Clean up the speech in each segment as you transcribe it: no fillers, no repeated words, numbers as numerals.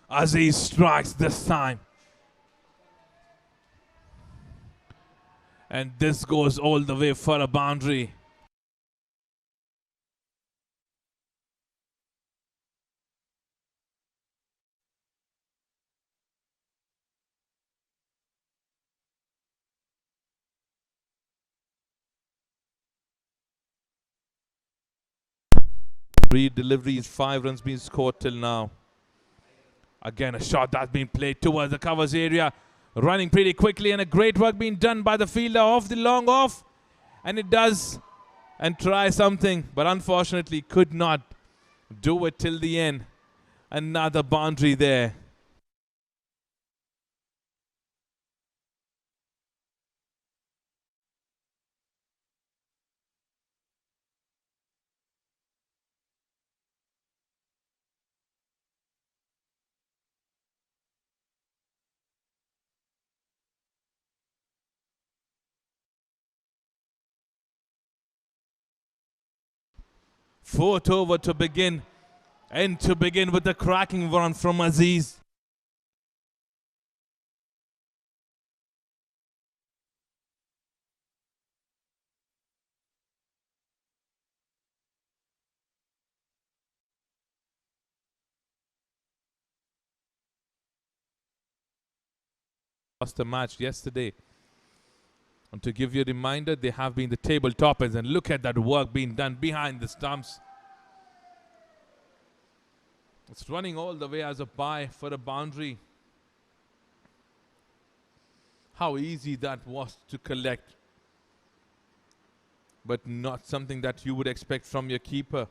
Aziz strikes this time. And this goes all the way for a boundary. Three deliveries, 5 runs being scored till now. Again, a shot that's been played towards the covers area. Running pretty quickly, and a great work being done by the fielder off the long off. And it does, and try something, but unfortunately could not do it till the end. Another boundary there. Fourth over to begin, and to begin with the cracking run from Aziz. Lost the match yesterday. And to give you a reminder, they have been the table toppers, and look at that work being done behind the stumps. It's running all the way as a bye for a boundary. How easy that was to collect, but not something that you would expect from your keeper.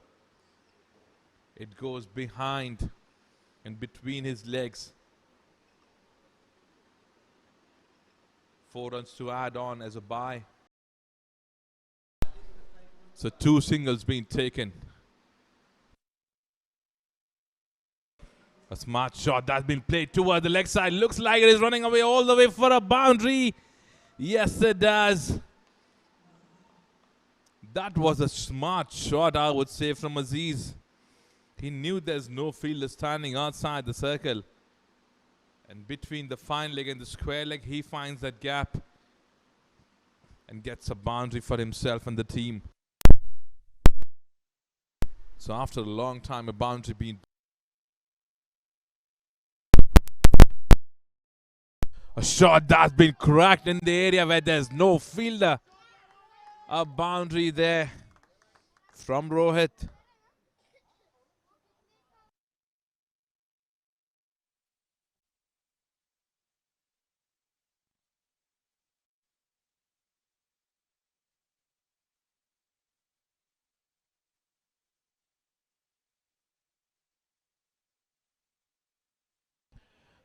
It goes behind and between his legs. 4 runs to add on as a bye. So 2 singles being taken. A smart shot that's been played toward the leg side. Looks like it is running away all the way for a boundary. Yes, it does. That was a smart shot, I would say, from Aziz. He knew there's no fielder standing outside the circle. And between the fine leg and the square leg, he finds that gap and gets a boundary for himself and the team. So after a long time, a boundary being... A shot that's been cracked in the area where there's no fielder. A boundary there from Rohit.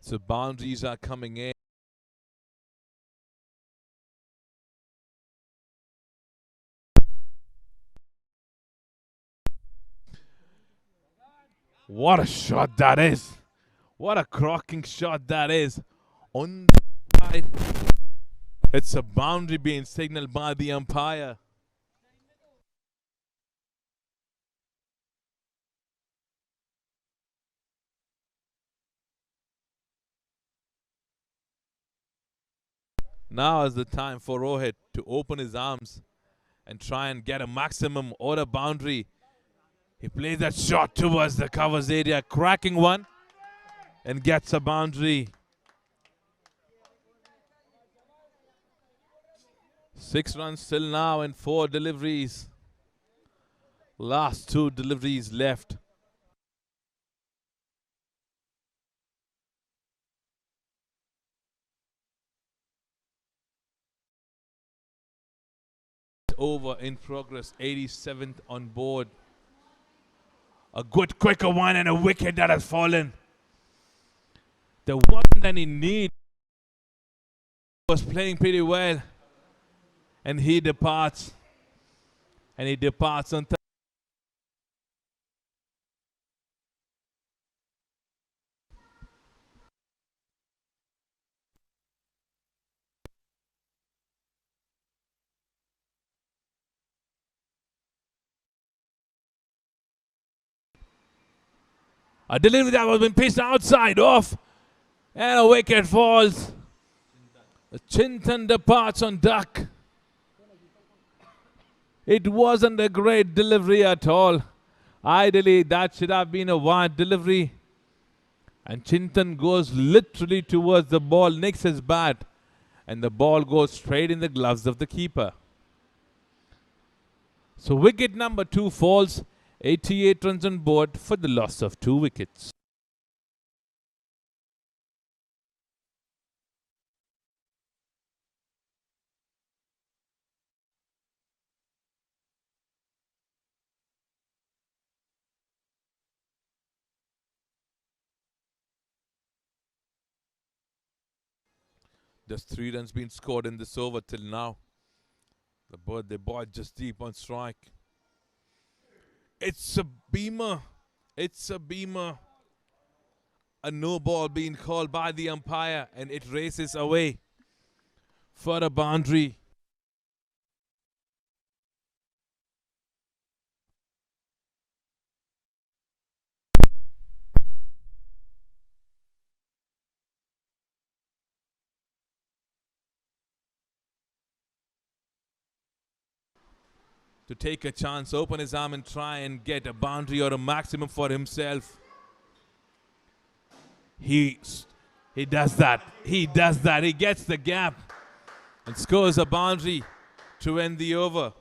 So boundaries are coming in. What a shot that is. What a cracking shot that is. On the side, it's a boundary being signaled by the umpire. Now is the time for Rohit to open his arms and try and get a maximum or a boundary. He plays that shot towards the covers area, cracking one, and gets a boundary. 6 runs till now and 4 deliveries. Last 2 deliveries left. Over in progress, 87th on board. A good quicker one and a wicket that has fallen. The one that he needed was playing pretty well. And he departs. And he departs on time. A delivery that was been pitched outside off. And a wicket falls. Chintan departs on duck. It wasn't a great delivery at all. Ideally, that should have been a wide delivery. And Chintan goes literally towards the ball, nicks his bat. And the ball goes straight in the gloves of the keeper. So wicket number 2 falls. 88 runs on board for the loss of 2 wickets. Just 3 runs been scored in this over till now. The ball just deep on strike. It's a beamer. It's a beamer. A no ball being called by the umpire, and it races away for a boundary. To take a chance, open his arm and try and get a boundary or a maximum for himself. He does that. He does that. He gets the gap and scores a boundary to end the over.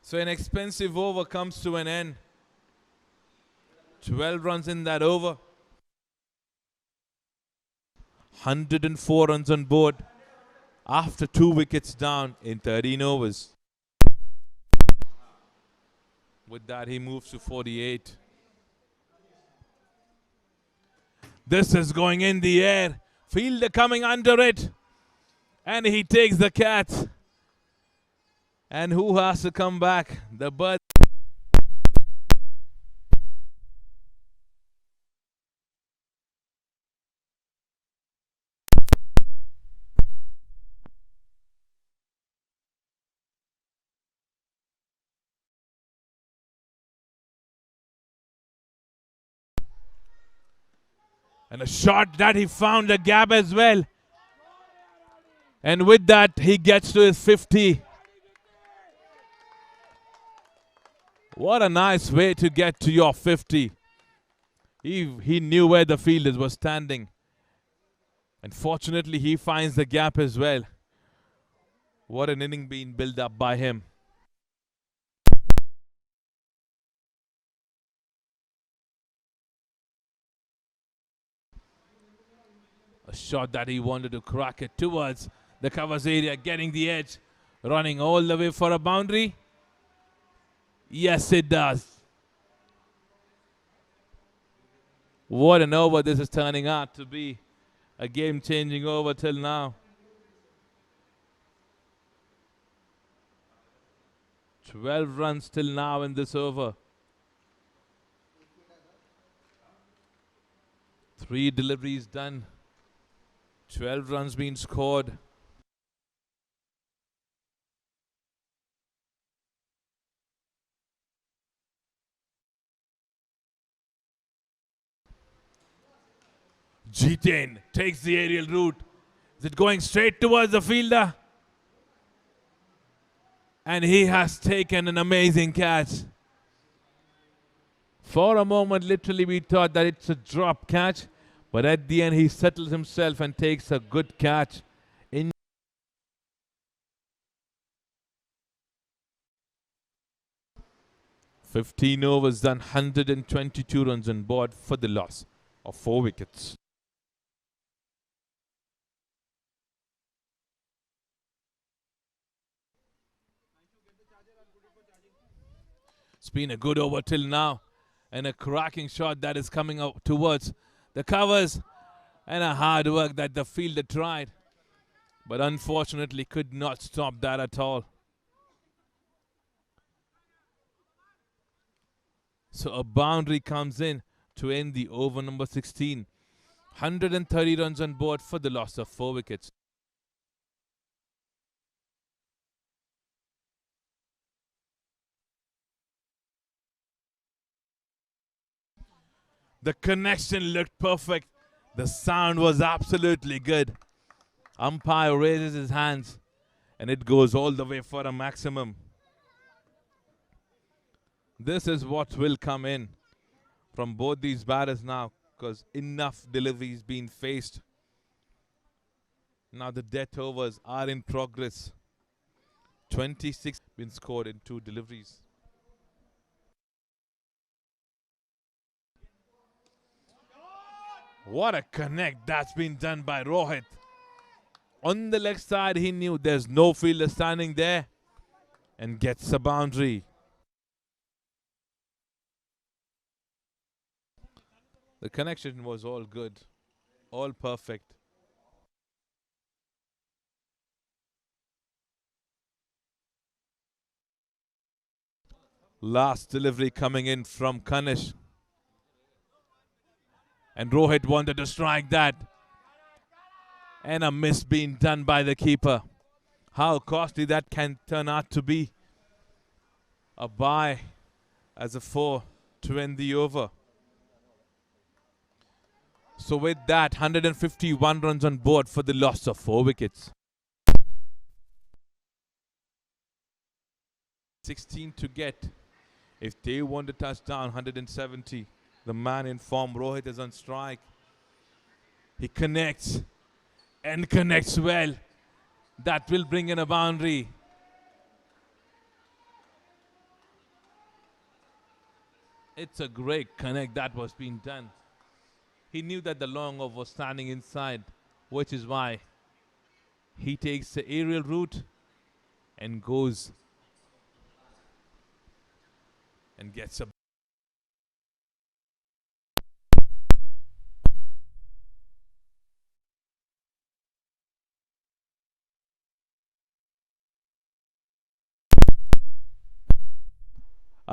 So an expensive over comes to an end. 12 runs in that over. 104 runs on board after 2 wickets down in 13 overs. With that, he moves to 48. This is going in the air. Fielder coming under it. And he takes the catch. And who has to come back? The bird. And a shot that he found a gap as well. And with that, he gets to his 50. What a nice way to get to your 50. He knew where the fielders were standing. And fortunately, he finds the gap as well. What an inning being built up by him. A shot that he wanted to crack it towards the covers area, getting the edge, running all the way for a boundary. Yes, it does. What an over this is turning out to be. A game-changing over till now. 12 runs till now in this over. 3 deliveries done. 12 runs being scored. G10 takes the aerial route. Is it going straight towards the fielder? And he has taken an amazing catch. For a moment, literally, we thought that it's a drop catch. But at the end, he settles himself and takes a good catch. 15 overs done, 122 runs on board for the loss of 4 wickets. It's been a good over till now. And a cracking shot that is coming out towards the covers, and a hard work that the fielder tried, but unfortunately could not stop that at all. So a boundary comes in to end the over number 16. 130 runs on board for the loss of 4 wickets. The connection looked perfect. The sound was absolutely good. Umpire raises his hands and it goes all the way for a maximum. This is what will come in from both these batters now, because enough deliveries being faced. Now the death overs are in progress. 26 been scored in 2 deliveries. What a connect that's been done by Rohit. On the leg side, he knew there's no fielder standing there and gets a boundary. The connection was all good, all perfect. Last delivery coming in from Kanish. And Rohit wanted to strike that. And a miss being done by the keeper. How costly that can turn out to be. A bye as a 4 to end the over. So with that, 151 runs on board for the loss of 4 wickets. 16 to get. If they want to touch down 170, the man in form, Rohit, is on strike. He connects and connects well. That will bring in a boundary. It's a great connect that was being done. He knew that the long off was standing inside, which is why he takes the aerial route and goes and gets a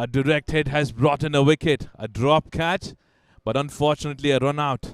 direct hit has brought in a wicket, a drop catch, but unfortunately a run out.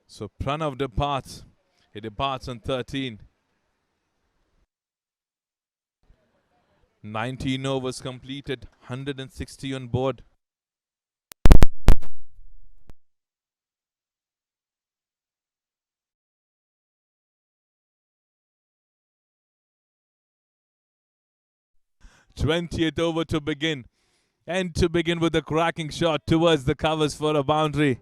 So Pranav departs. He departs on 13. 19 overs completed, 160 on board. #20th over to begin. And to begin with a cracking shot towards the covers for a boundary.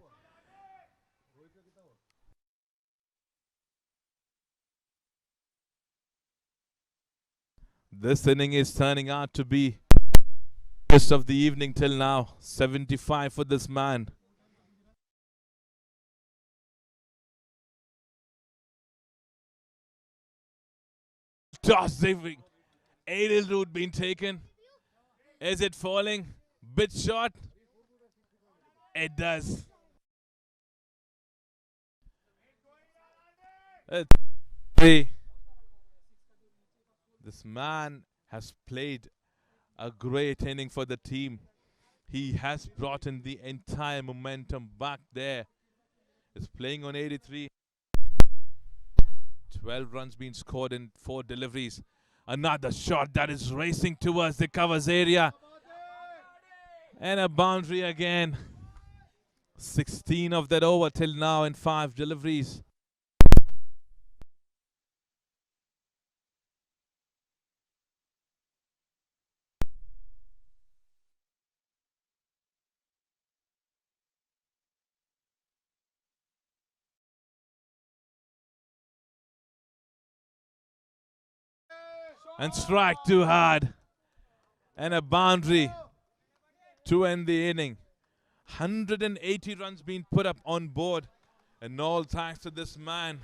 This inning is turning out to be the best of the evening till now. 75 for this man. Toss saving. Aerial route being taken. Is it falling? Bit short. It does. This man has played a great inning for the team. He has brought in the entire momentum back there. He's playing on 83. 12 runs being scored in 4 deliveries. Another shot that is racing towards the covers area. And a boundary again. 16 of that over till now in 5 deliveries. And strike too hard. And a boundary to end the inning. 180 runs being put up on board. And all thanks to this man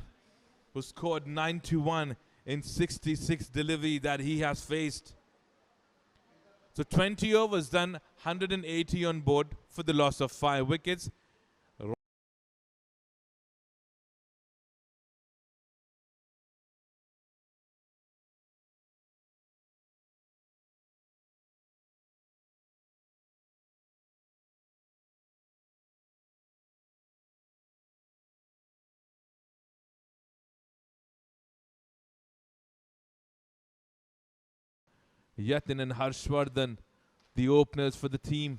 who scored 91 in 66 delivery that he has faced. So 20 overs done, 180 on board for the loss of 5 wickets. Yatin and Harshvardhan, the openers for the team.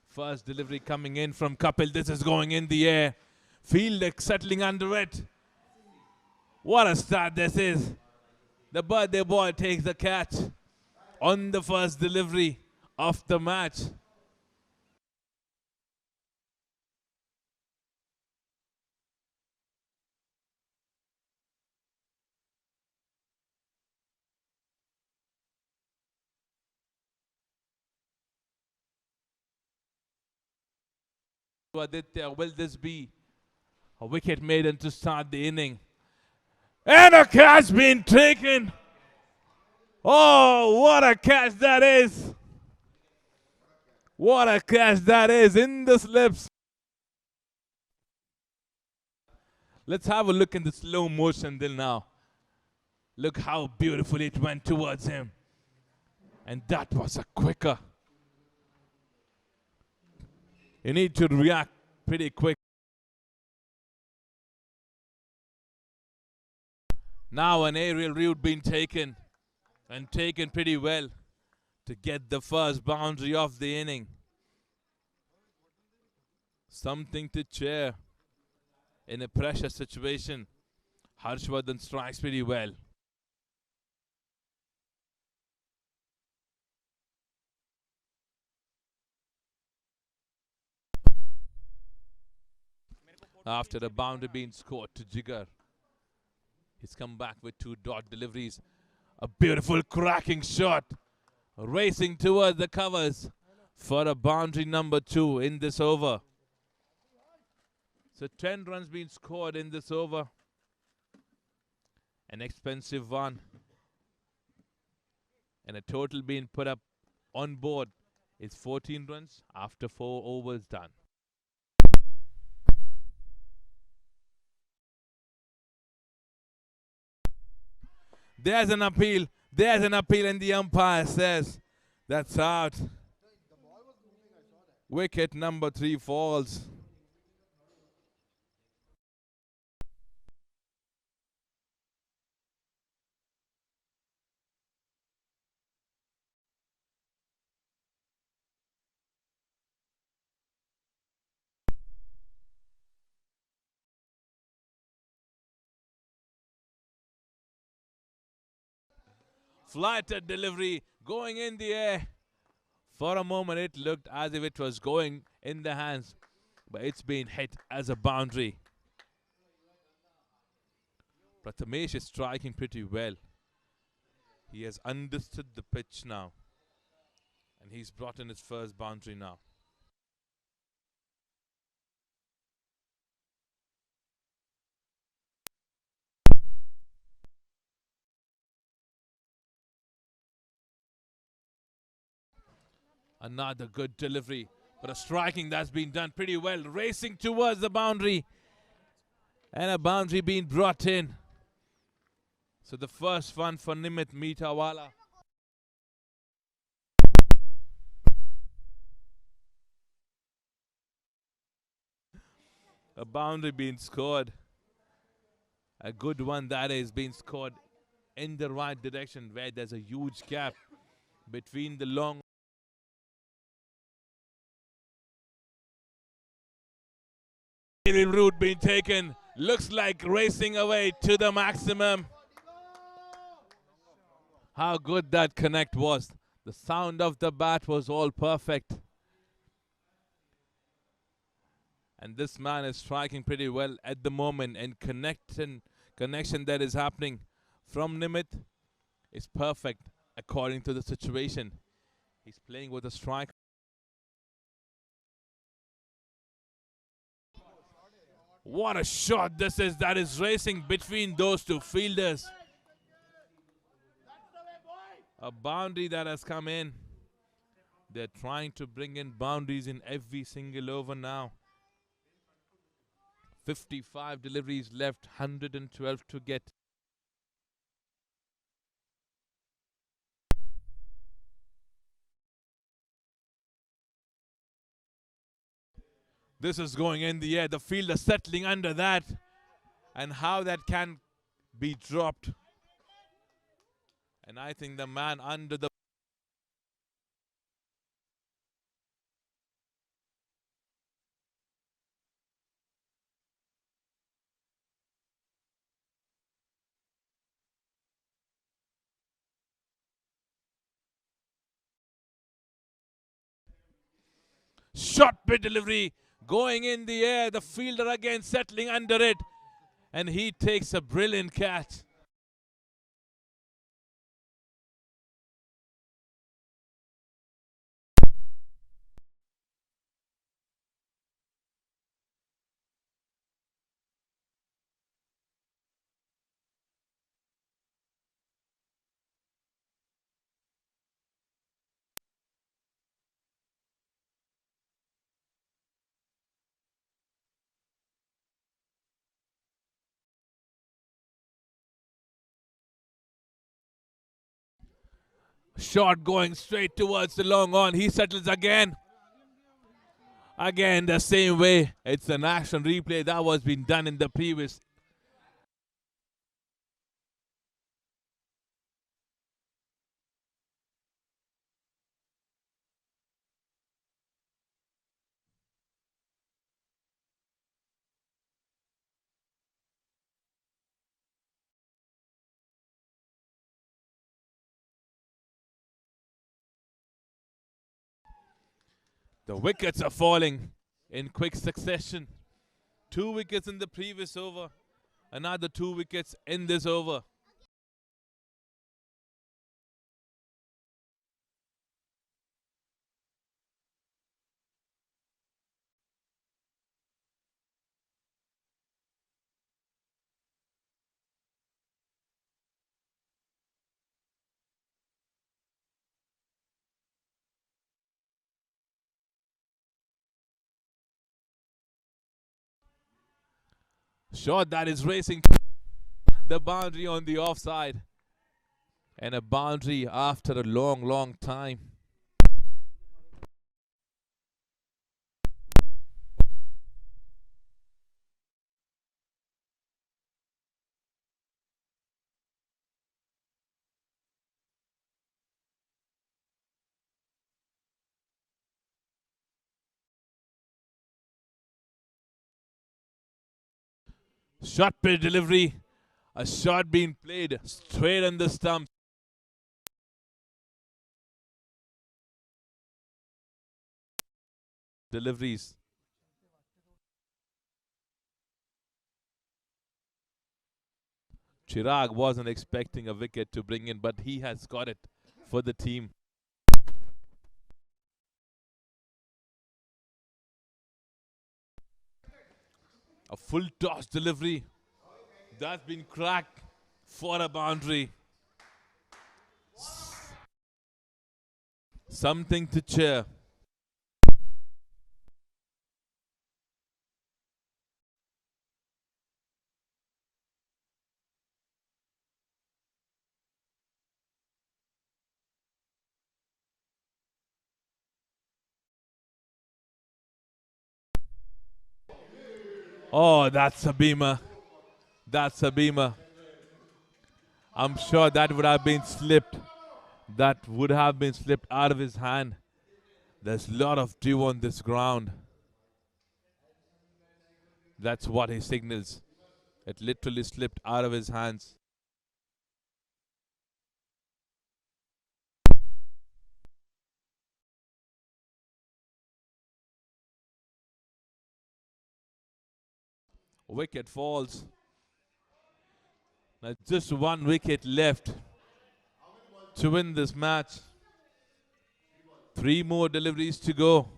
First delivery coming in from Kapil. This is going in the air. Fielder settling under it. What a start this is. The birthday boy takes the catch on the first delivery of the match. Aditya, will this be a wicket maiden to start the inning? And a catch being taken. Oh, what a catch that is. What a catch that is in the slips. Let's have a look in the slow motion till now. Look how beautifully it went towards him. And that was a quicker. You need to react pretty quick. Now an aerial route being taken, and taken pretty well to get the first boundary of the inning. Something to cheer in a pressure situation. Harshvardhan strikes pretty well. After the boundary being scored to Jigar, he's come back with 2 dot deliveries. A beautiful cracking shot, racing towards the covers for a boundary number 2 in this over. So 10 runs being scored in this over. An expensive one. And a total being put up on board is 14 runs after 4 overs done. There's an appeal. There's an appeal, and the umpire says that's out. Wicket number 3 falls. Flighted delivery going in the air. For a moment it looked as if it was going in the hands, but it's been hit as a boundary. Prathamesh is striking pretty well. He has understood the pitch now, and he's brought in his first boundary now. Another good delivery, but a striking that's been done pretty well. Racing towards the boundary, and a boundary being brought in. So the first one for Nimit Meetawala. A boundary being scored. A good one that is being scored in the right direction, where there's a huge gap between the long route being taken. Looks like racing away to the maximum. How good that connect was. The sound of the bat was all perfect. And this man is striking pretty well at the moment, and connection that is happening from Nimit is perfect according to the situation. He's playing with a strike. What a shot this is, that is racing between those 2 fielders. A boundary that has come in. They're trying to bring in boundaries in every single over now. 55 deliveries left, 112 to get. This is going in the air. The fielder settling under that. And how that can be dropped. And I think the man under the short bit delivery going in the air. The fielder again settling under it. And he takes a brilliant catch. Shot going straight towards the long on. He settles again. Again, the same way. It's an action replay that was being done in the previous. The wickets are falling in quick succession. 2 wickets in the previous over. Another 2 wickets in this over. Shot that is racing the boundary on the offside. And a boundary after a long, long time. Shot pitch delivery. A shot being played straight on the stumps. Deliveries. Chirag wasn't expecting a wicket to bring in, but he has got it for the team. A full toss delivery. That's been cracked for a boundary. Something to cheer. Oh, that's a beamer. That's a beamer. I'm sure that would have been slipped. That would have been slipped out of his hand. There's a lot of dew on this ground. That's what he signals. It literally slipped out of his hands. Wicket falls. Now just 1 wicket left to win this match. 3 more deliveries to go.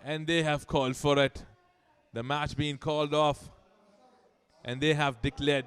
And they have called for it. The match being called off. And they have declared